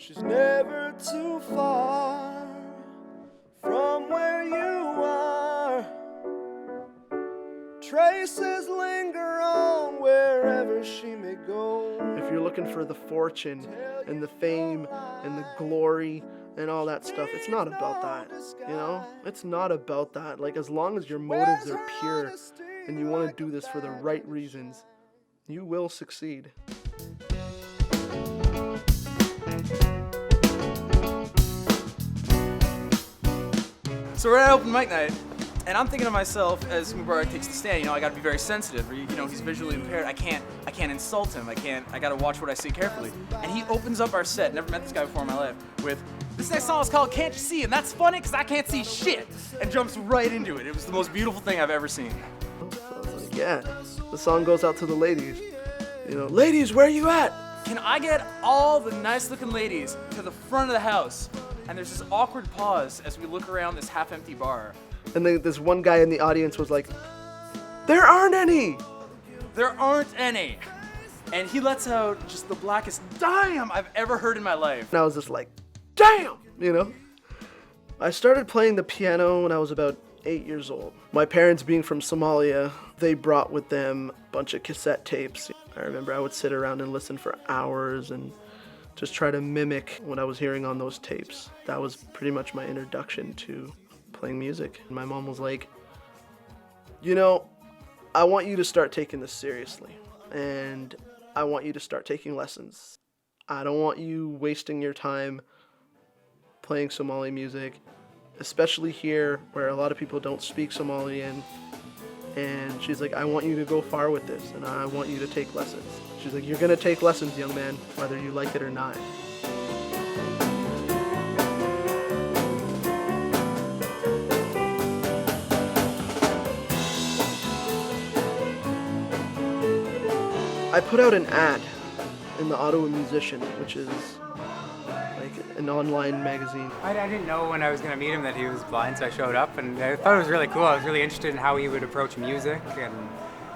She's never too far from where you are. Traces linger on wherever she may go. If you're looking for the fortune and the fame and the glory and all that stuff, it's not about that, you know? It's not about that. Like, as long as your motives are pure and you want to do this for the right reasons, you will succeed. So we're at open mic night, and I'm thinking to myself as Mubarak takes the stand, you know, I gotta be very sensitive. You know, he's visually impaired. I can't insult him. I gotta watch what I say carefully. And he opens up our set, never met this guy before in my life, with, this next song is called Can't You See? And that's funny because I can't see shit. And jumps right into it. It was the most beautiful thing I've ever seen. So I was like, yeah, the song goes out to the ladies. You know, ladies, where you at? Can I get all the nice looking ladies to the front of the house? And there's this awkward pause as we look around this half-empty bar. And then this one guy in the audience was like, there aren't any! There aren't any. And he lets out just the blackest damn I've ever heard in my life. And I was just like, damn! You know? I started playing the piano when I was about 8 years old. My parents, being from Somalia, they brought with them a bunch of cassette tapes. I remember I would sit around and listen for hours and just try to mimic what I was hearing on those tapes. That was pretty much my introduction to playing music. And my mom was like, you know, I want you to start taking this seriously, and I want you to start taking lessons. I don't want you wasting your time playing Somali music, especially here where a lot of people don't speak Somalian. And she's like, I want you to go far with this, and I want you to take lessons. She's like, you're gonna take lessons, young man, whether you like it or not. I put out an ad in the Ottawa Musician, which is like an online magazine. I didn't know when I was going to meet him that he was blind, so I showed up, and I thought it was really cool. I was really interested in how he would approach music, and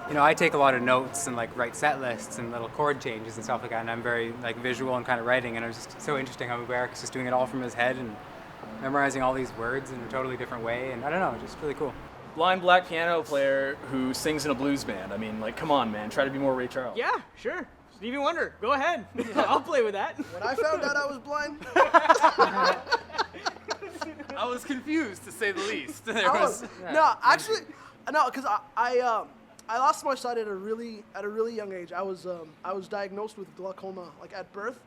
you know, I take a lot of notes and like write set lists and little chord changes and stuff like that, and I'm very like visual and kind of writing, and it was just so interesting how Mubarak's just doing it all from his head and memorizing all these words in a totally different way, and I don't know, just really cool. Blind black piano player who sings in a blues band. I mean, like, come on, man. Try to be more Ray Charles. Yeah, sure. Stevie Wonder, go ahead. I'll play with that. When I found out I was blind, I was confused, to say the least. No, actually, no, because I lost my sight at a really young age. I was diagnosed with glaucoma like at birth,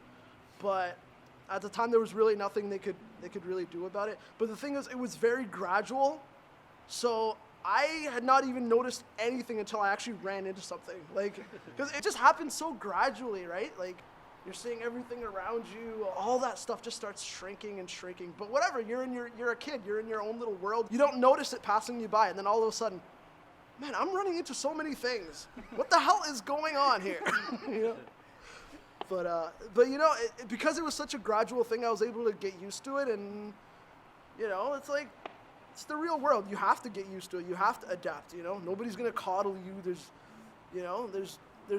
but at the time there was really nothing they could really do about it. But the thing is, it was very gradual, so I had not even noticed anything until I actually ran into something. Like, because it just happens so gradually, right? Like, you're seeing everything around you, all that stuff just starts shrinking and shrinking. But whatever, you're a kid, you're in your own little world. You don't notice it passing you by, and then all of a sudden, man, I'm running into so many things. What the hell is going on here? You know? But you know, because it was such a gradual thing, I was able to get used to it, and you know, it's like, it's the real world. You have to get used to it. You have to adapt. You know, nobody's gonna coddle you. There's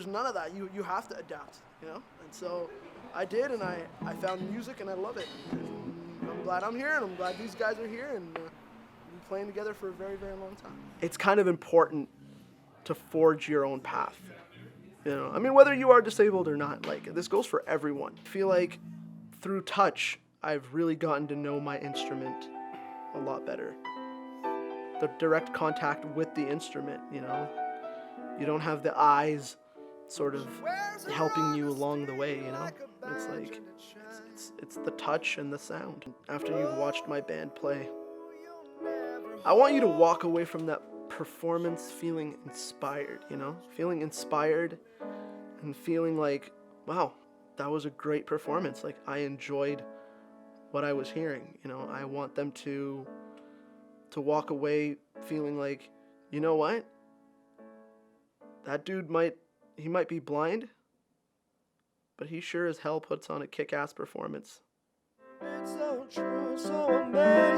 none of that. You have to adapt. You know, and so I did, and I found music, and I love it. And I'm glad I'm here, and I'm glad these guys are here, and we've been playing together for a very, very long time. It's kind of important to forge your own path. You know, I mean, whether you are disabled or not, like, this goes for everyone. I feel like through touch, I've really gotten to know my instrument a lot better. The direct contact with the instrument, you know, you don't have the eyes sort of helping you along the way, you know. It's like it's the touch and the sound. After you've watched my band play, I want you to walk away from that performance feeling inspired, you know, feeling inspired and feeling like, wow, that was a great performance. Like, I enjoyed what I was hearing, you know. I want them to walk away feeling like, you know what? That dude might be blind, but he sure as hell puts on a kick-ass performance. It's so true, so amazing.